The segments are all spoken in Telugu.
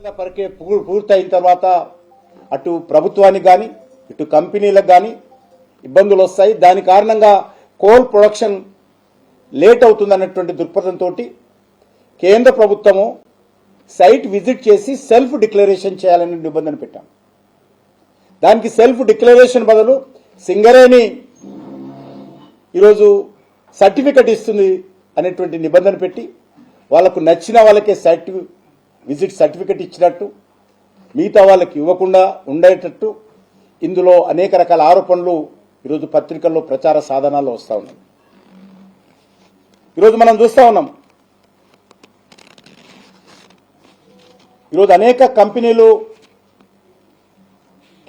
ప్రక్రియ పూర్తయిన తర్వాత అటు ప్రభుత్వానికి కానీ ఇటు కంపెనీలకు కానీ ఇబ్బందులు వస్తాయి. దాని కారణంగా కోల్ ప్రొడక్షన్ లేట్ అవుతుందన్నటువంటి దృక్పథంతో కేంద్ర ప్రభుత్వము సైట్ విజిట్ చేసి సెల్ఫ్ డిక్లరేషన్ చేయాలని నిబంధన పెట్టాం. దానికి సెల్ఫ్ డిక్లరేషన్ బదులు సింగరేణి ఈరోజు సర్టిఫికెట్ ఇస్తుంది అనేటువంటి నిబంధన పెట్టి వాళ్లకు నచ్చిన వాళ్ళకే విజిట్ సర్టిఫికెట్ ఇచ్చినట్టు మిగతా వాళ్ళకి ఇవ్వకుండా ఉండేటట్టు ఇందులో అనేక రకాల ఆరోపణలు ఈరోజు పత్రికల్లో ప్రచార సాధనాల్లో వస్తూ ఉన్నాయి. ఈరోజు మనం చూస్తూ ఉన్నాం, ఈరోజు అనేక కంపెనీలు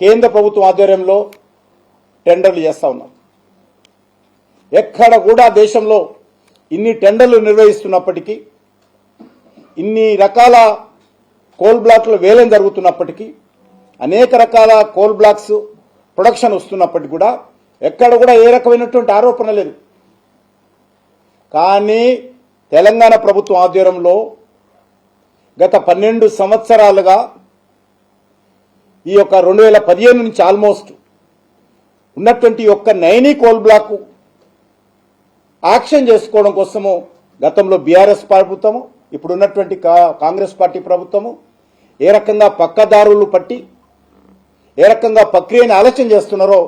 కేంద్ర ప్రభుత్వం ఆధ్వర్యంలో టెండర్లు చేస్తూ ఉన్నాం. ఎక్కడ కూడా దేశంలో ఇన్ని టెండర్లు నిర్వహిస్తున్నప్పటికీ, ఇన్ని రకాల కోల్ బ్లాక్లు వేలం జరుగుతున్నప్పటికీ, అనేక రకాల కోల్ బ్లాక్స్ ప్రొడక్షన్ వస్తున్నప్పటికీ కూడా ఎక్కడ కూడా ఏ రకమైనటువంటి ఆరోపణ లేదు. కానీ తెలంగాణ ప్రభుత్వం ఆధ్వర్యంలో గత 12 సంవత్సరాలుగా ఈ యొక్క 2015 నుంచి ఆల్మోస్ట్ ఉన్నటువంటి యొక్క నైనీ కోల్ బ్లాక్ యాక్షన్ చేసుకోవడం కోసము గతంలో బీఆర్ఎస్ ప్రభుత్వము, ఇప్పుడు ఉన్నటువంటి కాంగ్రెస్ పార్టీ ప్రభుత్వము ఏ రకంగా పక్కదారులు పట్టి ఏ రకంగా ప్రక్రియను ఆలస్యం చేస్తున్నారో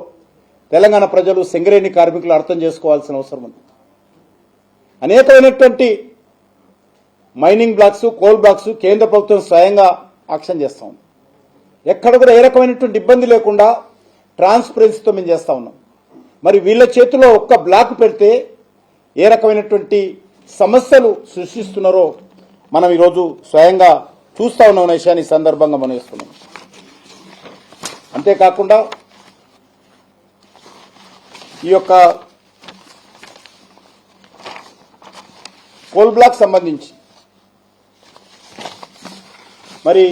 తెలంగాణ ప్రజలు, సింగరేణి కార్మికులు అర్థం చేసుకోవాల్సిన అవసరం ఉంది. అనేకమైనటువంటి మైనింగ్ బ్లాక్స్, కోల్ బ్లాక్స్ కేంద్ర ప్రభుత్వం స్వయంగా యాక్షన్ చేస్తా ఉంది. ఎక్కడ కూడా ఏ రకమైనటువంటి ఇబ్బంది లేకుండా ట్రాన్స్పరెన్సీతో మేము చేస్తా ఉన్నాం. మరి వీళ్ళ చేతిలో ఒక్క బ్లాక్ పెడితే ఏ రకమైనటువంటి సమస్యలు సృష్టిస్తున్నారో మనం ఈరోజు స్వయంగా చూస్తా ఉన్నాం అనే విషయాన్ని సందర్భంగా మనం వేస్తున్నాం. అంతేకాకుండా ఈ యొక్క కోల్ బ్లాక్ సంబంధించి మరి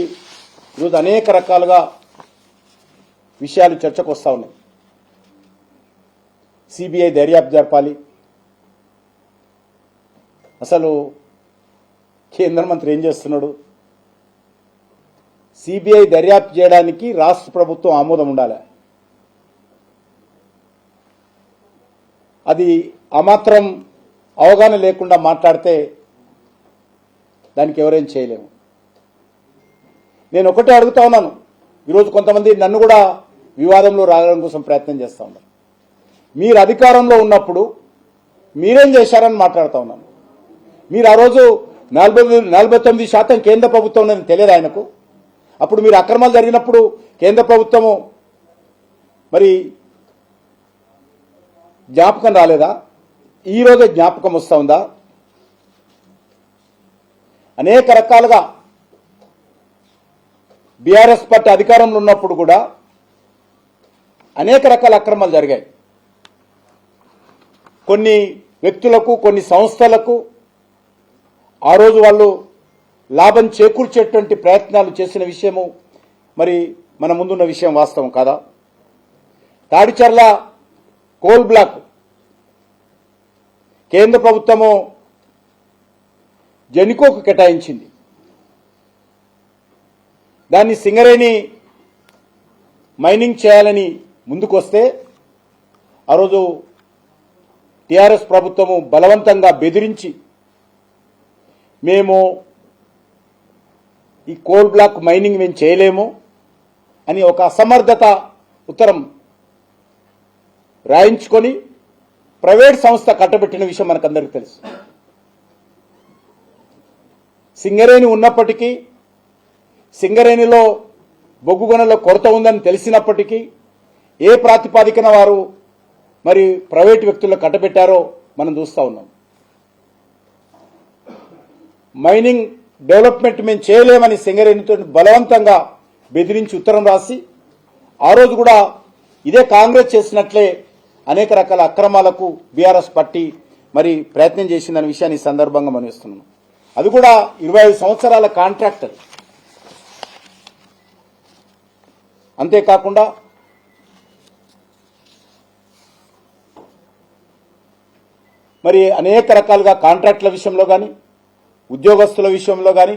ఈరోజు అనేక రకాలుగా విషయాలు చర్చకు వస్తూ ఉన్నాయి. సిబిఐ దర్యాప్తు జరపాలి. అసలు కేంద్ర మంత్రి ఏం చేస్తున్నాడు? సిబిఐ దర్యాప్తు చేయడానికి రాష్ట్ర ప్రభుత్వం ఆమోదం ఉండాలి. అది అమాత్రం అవగాహన లేకుండా మాట్లాడితే దానికి ఎవరేం చేయలేము. నేను ఒకటే అడుగుతా ఉన్నాను, ఈరోజు కొంతమంది నన్ను కూడా వివాదంలో రావడం కోసం ప్రయత్నం చేస్తూ ఉన్నారు. మీరు అధికారంలో ఉన్నప్పుడు మీరేం చేశారని మాట్లాడుతూ ఉన్నాను. మీరు ఆ రోజు 49% కేంద్ర ప్రభుత్వం ఉన్నది తెలియదు ఆయనకు. అప్పుడు మీరు అక్రమాలు జరిగినప్పుడు కేంద్ర ప్రభుత్వము మరి జ్ఞాపకం రాలేదా? ఈ రోజే జ్ఞాపకం వస్తూ ఉందా? అనేక రకాలుగా బీఆర్ఎస్ పార్టీ అధికారంలో ఉన్నప్పుడు కూడా అనేక రకాల అక్రమాలు జరిగాయి. కొన్ని వ్యక్తులకు, కొన్ని సంస్థలకు ఆ రోజు వాళ్ళు లాభం చేకూర్చేటువంటి ప్రయత్నాలు చేసిన విషయము మరి మన ముందున్న విషయం వాస్తవం కాదా? తాడిచర్ల కోల్ బ్లాక్ కేంద్ర ప్రభుత్వము జెనికోకు కేటాయించింది. దాన్ని సింగరేణి మైనింగ్ చేయాలని ముందుకొస్తే ఆ రోజు టీఆర్ఎస్ ప్రభుత్వము బలవంతంగా బెదిరించి మేము ఈ కోల్ బ్లాక్ మైనింగ్ మేము చేయలేము అని ఒక అసమర్థత ఉత్తరం రాయించుకొని ప్రైవేట్ సంస్థ కట్టబెట్టిన విషయం మనకందరికీ తెలుసు. సింగరేణి ఉన్నప్పటికీ, సింగరేణిలో బొగ్గు గనుల కొరత ఉందని తెలిసినప్పటికీ ఏ ప్రాతిపాదికన వారు మరి ప్రైవేట్ వ్యక్తుల్లో కట్టబెట్టారో మనం చూస్తూ ఉన్నాం. మైనింగ్ డెవలప్మెంట్ మేము చేయలేమని సింగరేణితో బలవంతంగా బెదిరించి ఉత్తరం రాసి ఆ రోజు కూడా ఇదే కాంగ్రెస్ చేసినట్లే అనేక రకాల అక్రమాలకు బీఆర్ఎస్ పార్టీ మరి ప్రయత్నం చేసిందనే విషయాన్ని ఈ సందర్భంగా మనం ఇస్తున్నాం. అది కూడా 25 సంవత్సరాల కాంట్రాక్టర్. అంతేకాకుండా మరి అనేక రకాలుగా కాంట్రాక్టుల విషయంలో కానీ, ఉద్యోగస్తుల విషయంలో కానీ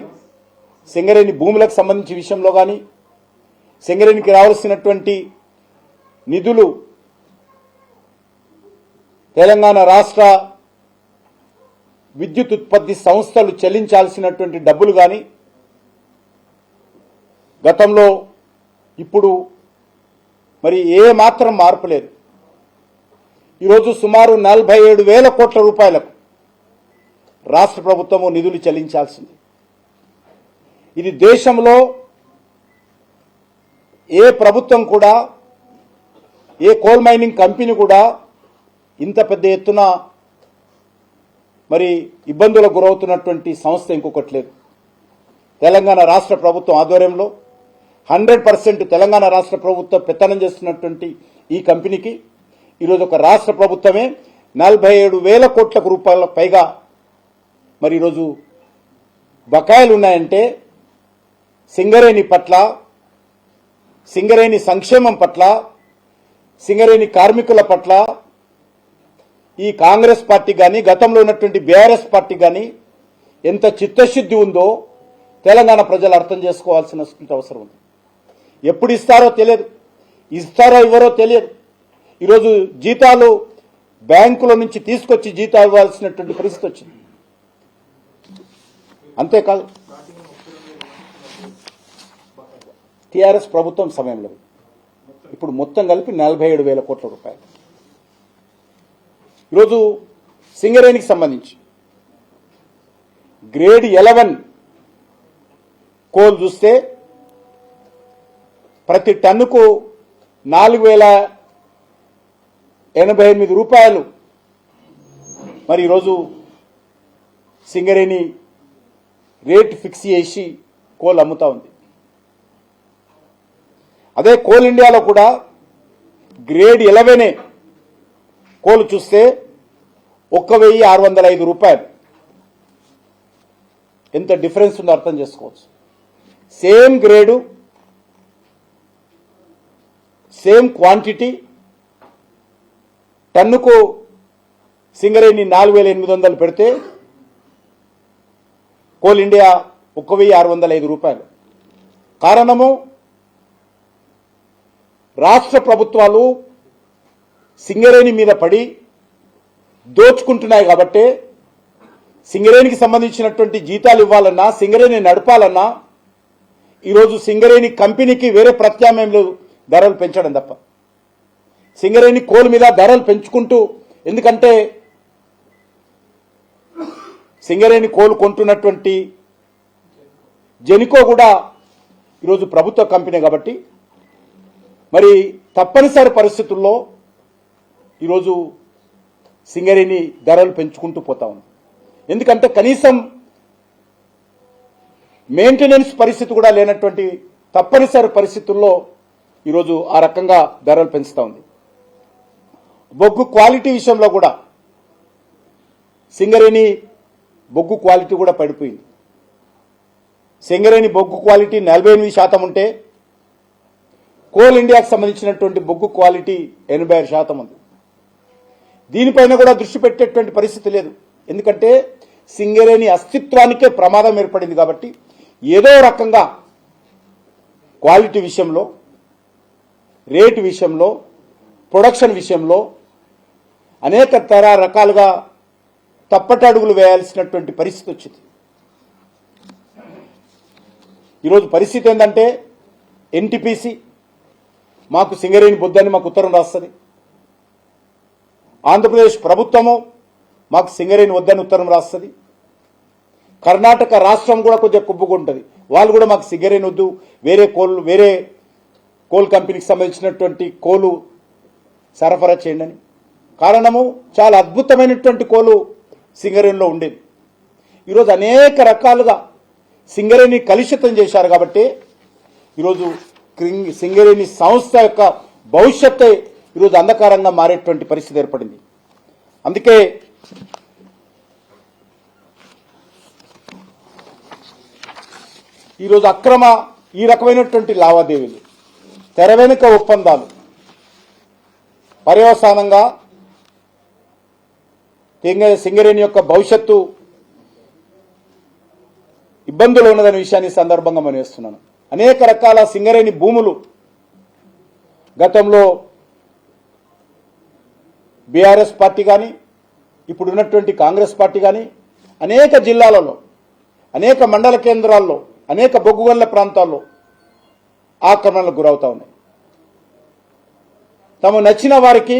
సింగరేణి భూములకు సంబంధించిన విషయంలో కానీ, సింగరేణికి రావాల్సినటువంటి నిధులు, తెలంగాణ రాష్ట్ర విద్యుత్ ఉత్పత్తి సంస్థలు చెల్లించాల్సినటువంటి డబ్బులు కానీ గతంలో ఇప్పుడు మరి ఏ మాత్రం మార్పు లేదు. ఈరోజు సుమారు 47,000 కోట్ల రూపాయలకు రాష్ట్ర ప్రభుత్వము నిధులు చెల్లించాల్సింది. ఇది దేశంలో ఏ ప్రభుత్వం కూడా, ఏ కోల్ మైనింగ్ కంపెనీ కూడా ఇంత పెద్ద ఎత్తున మరి ఇబ్బందులకు గురవుతున్నటువంటి సంస్థ ఇంకొకటి లేదు. తెలంగాణ రాష్ట్ర ప్రభుత్వం ఆధ్వర్యంలో 100% తెలంగాణ రాష్ట్ర ప్రభుత్వం పెత్తనం చేస్తున్నటువంటి ఈ కంపెనీకి ఈరోజు ఒక రాష్ట్ర ప్రభుత్వమే 47,000 కోట్ల రూపాయలకు పైగా మరి ఈరోజు బకాయిలు ఉన్నాయంటే సింగరేణి పట్ల, సింగరేణి సంక్షేమం పట్ల, సింగరేణి కార్మికుల పట్ల ఈ కాంగ్రెస్ పార్టీ కానీ, గతంలో ఉన్నటువంటి బీఆర్ఎస్ పార్టీ కానీ ఎంత చిత్తశుద్ధి ఉందో తెలంగాణ ప్రజలు అర్థం చేసుకోవాల్సిన అవసరం ఉంది. ఎప్పుడు ఇస్తారో తెలియదు, ఇస్తారో ఇవ్వరో తెలియదు. ఈరోజు జీతాలు బ్యాంకుల నుంచి తీసుకొచ్చి జీతాలు ఇవ్వాల్సినటువంటి పరిస్థితి వచ్చింది. అంతేకాదు, టీఆర్ఎస్ ప్రభుత్వం సమయంలో ఇప్పుడు మొత్తం కలిపి 47,000 కోట్ల రూపాయలు. ఈరోజు సింగరేణికి సంబంధించి గ్రేడ్ 11 కోల్ చూస్తే ప్రతి టన్నుకు 4,088 రూపాయలు మరి ఈరోజు సింగరేణి రేట్ ఫిక్స్ చేసి కోల్ అమ్ముతా ఉంది. అదే కోల్ ఇండియాలో కూడా గ్రేడ్ 11 కోల్ చూస్తే 1,605 రూపాయలు. ఎంత డిఫరెన్స్ ఉందో అర్థం చేసుకోవచ్చు. సేమ్ గ్రేడు, సేమ్ క్వాంటిటీ, టన్నుకు సింగరేణి 4,800 పెడితే కోల్ ఇండియా 1,605 రూపాయలు. కారణము రాష్ట్ర ప్రభుత్వాలు సింగరేణి మీద పడి దోచుకుంటున్నాయి కాబట్టి సింగరేణికి సంబంధించినటువంటి జీతాలు ఇవ్వాలన్నా, సింగరేణి నడపాలన్నా ఈరోజు సింగరేణి కంపెనీకి వేరే ప్రత్యామ్నాయం లేదు ధరలు పెంచడం తప్ప. సింగరేణి కోల్ మీద ధరలు పెంచుకుంటూ, ఎందుకంటే సింగరేణి కోల్ కొంటున్నటువంటి జెనికో కూడా ఈరోజు ప్రభుత్వ కంపెనీ కాబట్టి మరి తప్పనిసరి పరిస్థితుల్లో ఈరోజు సింగరేణి ధరలు పెంచుకుంటూ పోతా ఉంది. ఎందుకంటే కనీసం మెయింటెనెన్స్ పరిస్థితి కూడా లేనటువంటి తప్పనిసరి పరిస్థితుల్లో ఈరోజు ఆ రకంగా ధరలు పెంచుతా ఉంది. బొగ్గు క్వాలిటీ విషయంలో కూడా సింగరేణి బొగ్గు క్వాలిటీ కూడా పడిపోయింది. సింగరేణి బొగ్గు క్వాలిటీ 48% ఉంటే కోల్ ఇండియాకు సంబంధించినటువంటి బొగ్గు క్వాలిటీ 86% ఉంది. దీనిపైన కూడా దృష్టి పెట్టేటువంటి పరిస్థితి లేదు. ఎందుకంటే సింగరేణి అస్తిత్వానికే ప్రమాదం ఏర్పడింది కాబట్టి ఏదో రకంగా క్వాలిటీ విషయంలో, రేటు విషయంలో, ప్రొడక్షన్ విషయంలో అనేక రకాలుగా తప్పటడుగులు వేయాల్సినటువంటి పరిస్థితి వచ్చింది. ఈరోజు పరిస్థితి ఏంటంటే ఎన్టీపీసీ మాకు సింగరేణి బొద్దని మాకు ఉత్తరం రాస్తుంది, ఆంధ్రప్రదేశ్ ప్రభుత్వము మాకు సింగరేణి వద్దని ఉత్తరం రాస్తుంది, కర్ణాటక రాష్ట్రం కూడా కొద్దిగా కుబ్బుకుంటుంది, వాళ్ళు కూడా మాకు సింగరేణి వద్దు, వేరే కోల్ కంపెనీకి సంబంధించినటువంటి కోలు సరఫరా చేయండి అని. కారణము చాలా అద్భుతమైనటువంటి కోలు సింగరేణిలో ఉండేది. ఈరోజు అనేక రకాలుగా సింగరేణి కలుషితం చేశారు కాబట్టి ఈరోజు సింగరేణి సంస్థ యొక్క భవిష్యత్తే ఈరోజు అంధకారంగా మారేటువంటి పరిస్థితి ఏర్పడింది. అందుకే ఈరోజు ఈ రకమైనటువంటి లావాదేవీలు, తెర వెనుక ఒప్పందాలు పర్యవసానంగా సింగరేణి యొక్క భవిష్యత్తు ఇబ్బందులు ఉన్నదనే విషయాన్ని సందర్భంగా మనం వేస్తున్నాను. అనేక రకాల సింగరేణి భూములు గతంలో బీఆర్ఎస్ పార్టీ కానీ ఇప్పుడున్నటువంటి కాంగ్రెస్ పార్టీ కానీ అనేక జిల్లాలలో అనేక మండల కేంద్రాల్లో అనేక బొగ్గుగనుల ప్రాంతాల్లో ఆక్రమణలకు గురవుతా ఉన్నాయి. తమ నచ్చిన వారికి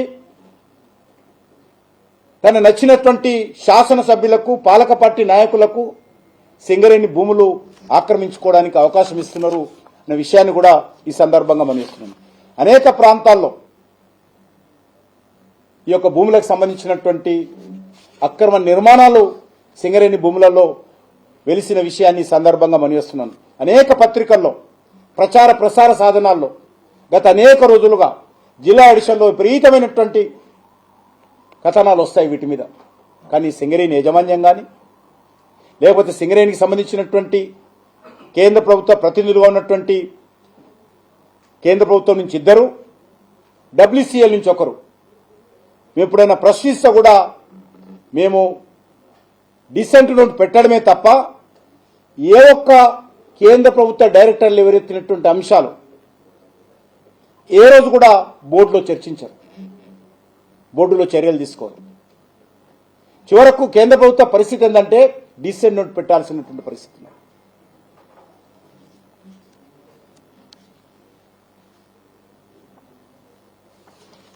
తన నచ్చినటువంటి శాసనసభ్యులకు పాలక పార్టీ నాయకులకు సింగరేణి భూములు ఆక్రమించుకోవడానికి అవకాశం ఇస్తున్నారు అనే విషయాన్ని కూడా ఈ సందర్భంగా మనం ఇస్తున్నాం. అనేక ప్రాంతాల్లో ఈ యొక్క భూములకు సంబంధించినటువంటి అక్రమ నిర్మాణాలు సింగరేణి భూములలో వెలిసిన విషయాన్ని సందర్భంగా మనవిస్తున్నాను. అనేక పత్రికల్లో ప్రచార ప్రసార సాధనాల్లో గత అనేక రోజులుగా జిల్లా ఎడిషన్లో విపరీతమైనటువంటి కథనాలు వస్తాయి వీటి మీద. కానీ సింగరేణి యాజమాన్యం కానీ లేకపోతే సింగరేణికి సంబంధించినటువంటి కేంద్ర ప్రభుత్వ ప్రతినిధులుగా ఉన్నటువంటి కేంద్ర ప్రభుత్వం నుంచి ఇద్దరు, డబ్ల్యూసీఎల్ నుంచి ఒకరు మేము ఎప్పుడైనా ప్రశ్నిస్తే కూడా మేము డిసెంట్ నోట్ పెట్టడమే తప్ప ఏ ఒక్క కేంద్ర ప్రభుత్వ డైరెక్టర్లు ఎవరెత్తినటువంటి అంశాలు ఏ రోజు కూడా బోర్డులో చర్చించారు, బోర్డులో చర్యలు తీసుకోరు. చివరకు కేంద్ర ప్రభుత్వ పరిస్థితి ఏంటంటే డిసెంట్ నోట్ పెట్టాల్సినటువంటి పరిస్థితి.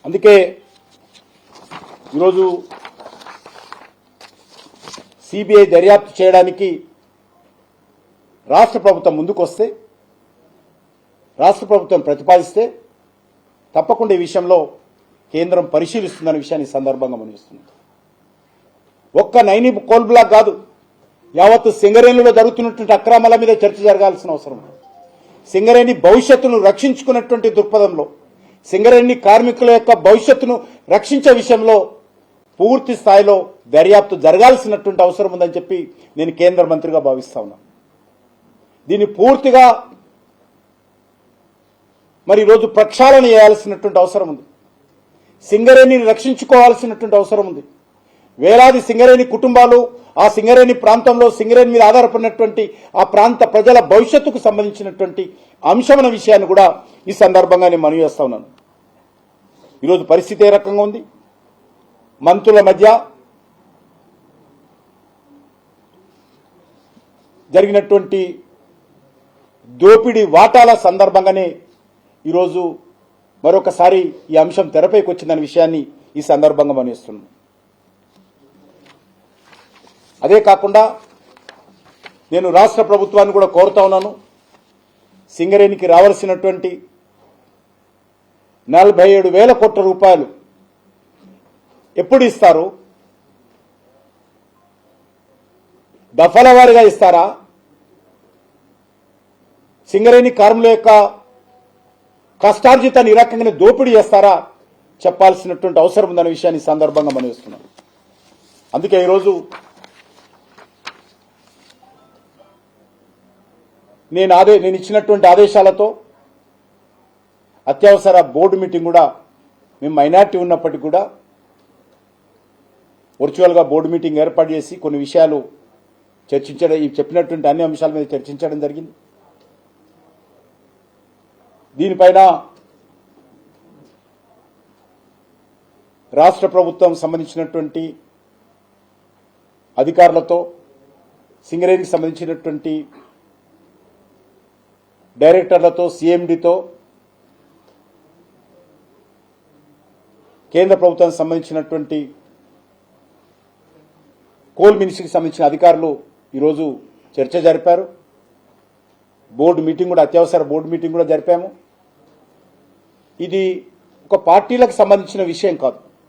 అందుకే ఈరోజు సిబిఐ దర్యాప్తు చేయడానికి రాష్ట్ర ప్రభుత్వం ముందుకొస్తే, రాష్ట్ర ప్రభుత్వం ప్రతిపాదిస్తే తప్పకుండా ఈ విషయంలో కేంద్రం పరిశీలిస్తుందనే విషయాన్ని సందర్భంగా మనవిస్తుంది. ఒక్క నైని కోల్ బ్లాక్ కాదు, యావత్తు సింగరేణిలో జరుగుతున్నటువంటి అక్రమాల మీద చర్చ జరగాల్సిన అవసరం ఉంది. సింగరేణి భవిష్యత్తును రక్షించుకున్నటువంటి దృక్పథంలో సింగరేణి కార్మికుల యొక్క భవిష్యత్తును రక్షించే విషయంలో పూర్తి స్థాయిలో దర్యాప్తు జరగాల్సినటువంటి అవసరం ఉందని చెప్పి నేను కేంద్ర మంత్రిగా భావిస్తా ఉన్నా. దీన్ని పూర్తిగా మరి ఈరోజు ప్రక్షాళన చేయాల్సినటువంటి అవసరం ఉంది. సింగరేణిని రక్షించుకోవాల్సినటువంటి అవసరం ఉంది. వేలాది సింగరేణి కుటుంబాలు ఆ సింగరేణి ప్రాంతంలో సింగరేణి మీద ఆధారపడినటువంటి ఆ ప్రాంత ప్రజల భవిష్యత్తుకు సంబంధించినటువంటి అంశమైన విషయాన్ని కూడా ఈ సందర్భంగా నేను మనవి చేస్తా ఉన్నాను. ఈరోజు పరిస్థితి ఏ రకంగా ఉంది? మంత్రుల మధ్య జరిగినటువంటి దోపిడీ వాటాల సందర్భంగానే ఈరోజు మరొకసారి ఈ అంశం తెరపైకి వచ్చిందనే విషయాన్ని ఈ సందర్భంగా మనవిస్తున్నాం. అదే కాకుండా నేను రాష్ట్ర ప్రభుత్వాన్ని కూడా కోరుతా ఉన్నాను, సింగరేణికి రావాల్సినటువంటి 47,000 కోట్ల రూపాయలు ఎప్పుడు ఇస్తారు? దఫల వారీగా ఇస్తారా? సింగరేణి కార్మికుల యొక్క కష్టార్జితాన్ని ఈ రకంగానే దోపిడీ చేస్తారా? చెప్పాల్సినటువంటి అవసరం ఉందనే విషయాన్ని సందర్భంగా మనవిస్తున్నాం. అందుకే ఈరోజు నేను ఇచ్చినటువంటి ఆదేశాలతో అత్యవసర బోర్డు మీటింగ్ కూడా మేము మైనార్టీ ఉన్నప్పటికీ కూడా వర్చువల్గా బోర్డు మీటింగ్ ఏర్పాటు చేసి కొన్ని విషయాలు చర్చించడం, చెప్పినటువంటి అన్ని అంశాల మీద చర్చించడం జరిగింది. దీనిపైన రాష్ట్ర ప్రభుత్వం సంబంధించినటువంటి అధికారులతో, సింగరేణికి సంబంధించినటువంటి డైరెక్టర్లతో, సీఎండీతో, కేంద్ర ప్రభుత్వానికి సంబంధించినటువంటి కోల్ మినిస్ట్రీకి సంబంధించిన అధికారులు ఈరోజు చర్చ జరిపారు. బోర్డు మీటింగ్ కూడా, అత్యవసర బోర్డు మీటింగ్ కూడా జరిపాము. ఇది ఒక పార్టీలకు సంబంధించిన విషయం కాదు.